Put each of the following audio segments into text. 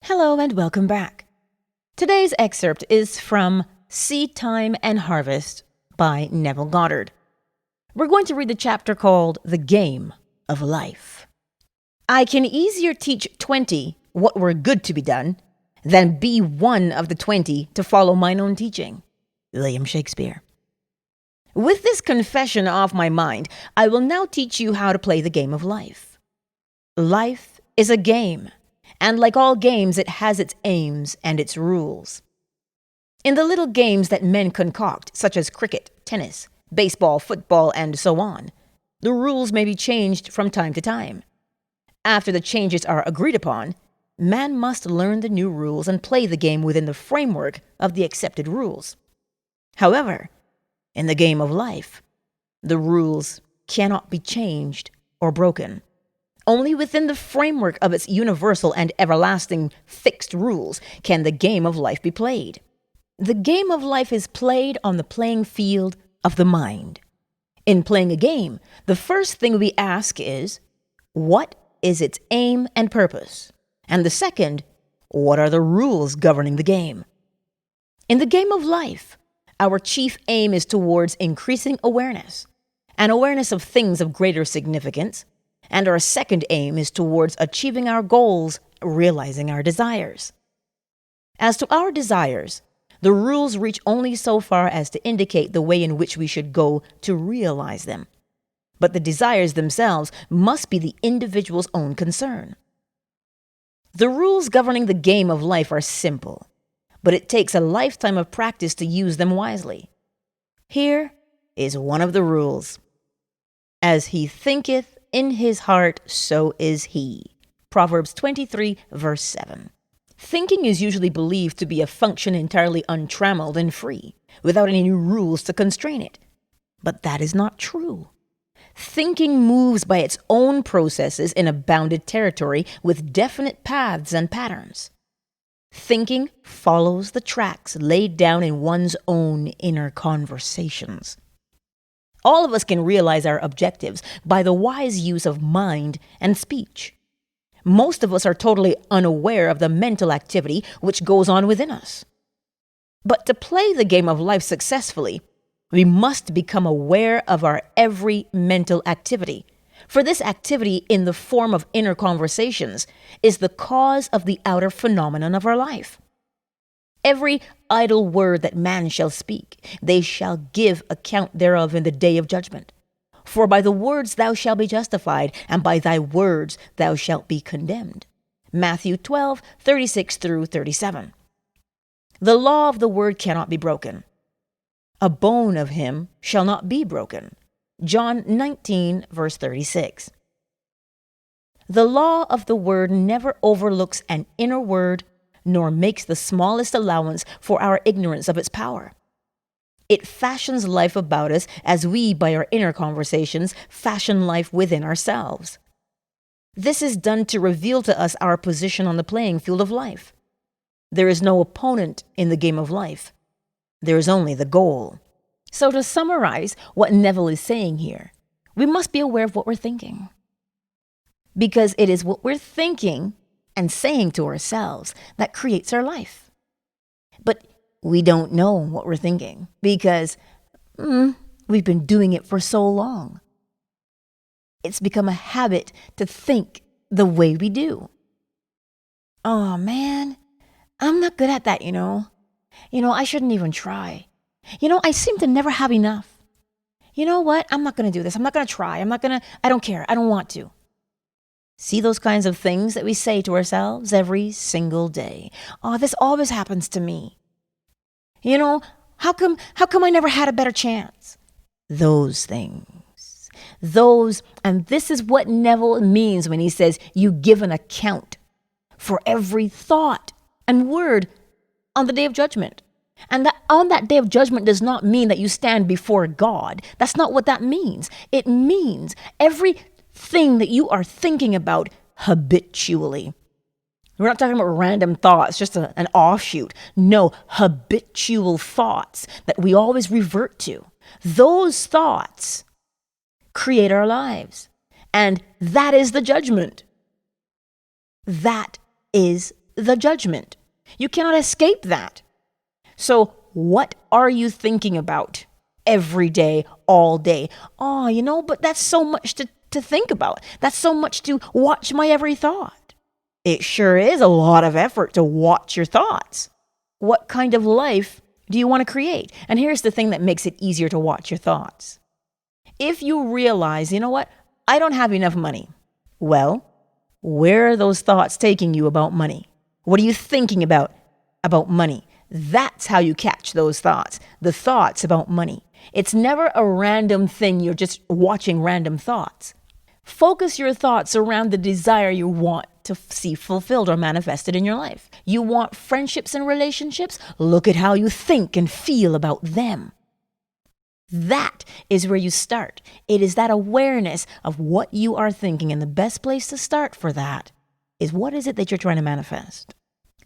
Hello and welcome back. Today's excerpt is from Seed Time and Harvest by Neville Goddard. We're going to read the chapter called The Game of Life. I can easier teach 20 what were good to be done than be one of the 20 to follow mine own teaching. William Shakespeare. With this confession off my mind, I will now teach you how to play the game of life. Life is a game. And like all games, it has its aims and its rules. In the little games that men concoct, such as cricket, tennis, baseball, football, and so on, the rules may be changed from time to time. After the changes are agreed upon, man must learn the new rules and play the game within the framework of the accepted rules. However, in the game of life, the rules cannot be changed or broken. Only within the framework of its universal and everlasting fixed rules can the game of life be played. The game of life is played on the playing field of the mind. In playing a game, the first thing we ask is, what is its aim and purpose? And the second, what are the rules governing the game? In the game of life, our chief aim is towards increasing awareness, an awareness of things of greater significance, and our second aim is towards achieving our goals, realizing our desires. As to our desires, the rules reach only so far as to indicate the way in which we should go to realize them. But the desires themselves must be the individual's own concern. The rules governing the game of life are simple, but it takes a lifetime of practice to use them wisely. Here is one of the rules. As he thinketh in his heart, so is he. Proverbs 23, verse 7. Thinking is usually believed to be a function entirely untrammeled and free, without any rules to constrain it. But that is not true. Thinking moves by its own processes in a bounded territory with definite paths and patterns. Thinking follows the tracks laid down in one's own inner conversations. All of us can realize our objectives by the wise use of mind and speech. Most of us are totally unaware of the mental activity which goes on within us. But to play the game of life successfully, we must become aware of our every mental activity. For this activity in the form of inner conversations is the cause of the outer phenomenon of our life. Every idle word that man shall speak, they shall give account thereof in the day of judgment. For by the words thou shalt be justified, and by thy words thou shalt be condemned. Matthew 12, 36 through 37. The law of the word cannot be broken. A bone of him shall not be broken. John 19, verse 36. The law of the word never overlooks an inner word, nor makes the smallest allowance for our ignorance of its power. It fashions life about us as we, by our inner conversations, fashion life within ourselves. This is done to reveal to us our position on the playing field of life. There is no opponent in the game of life. There is only the goal. So to summarize what Neville is saying here, we must be aware of what we're thinking. Because it is what we're thinking and saying to ourselves that creates our life. But we don't know what we're thinking because we've been doing it for so long. It's become a habit to think the way we do. Oh man, I'm not good at that, you know. I shouldn't even try. I seem to never have enough. You know what? I'm not going to do this. I'm not going to try. I don't care. I don't want to. See those kinds of things that we say to ourselves every single day. Oh, this always happens to me. How come I never had a better chance? Those things. And this is what Neville means when he says you give an account for every thought and word on the day of judgment. And that on that day of judgment does not mean that you stand before God. That's not what that means. It means everything that you are thinking about habitually. We're not talking about random thoughts, just an offshoot. No, habitual thoughts that we always revert to. Those thoughts create our lives. And that is the judgment. That is the judgment. You cannot escape that. So what are you thinking about every day, all day? Oh, but that's so much to think about. That's so much to watch my every thought. It sure is a lot of effort to watch your thoughts. What kind of life do you want to create? And here's the thing that makes it easier to watch your thoughts. If you realize, I don't have enough money. Well, where are those thoughts taking you about money? What are you thinking about money? That's how you catch those thoughts, the thoughts about money. It's never a random thing. You're just watching random thoughts. Focus your thoughts around the desire you want to see fulfilled or manifested in your life. You want friendships and relationships? Look at how you think and feel about them. That is where you start. It is that awareness of what you are thinking, and the best place to start for that is what is it that you're trying to manifest.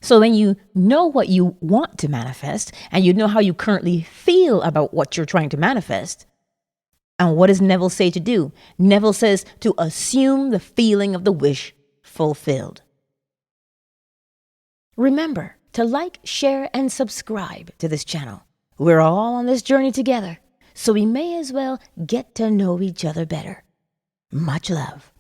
So when you know what you want to manifest, and you know how you currently feel about what you're trying to manifest, and what does Neville say to do? Neville says to assume the feeling of the wish fulfilled. Remember to like, share, and subscribe to this channel. We're all on this journey together, so we may as well get to know each other better. Much love.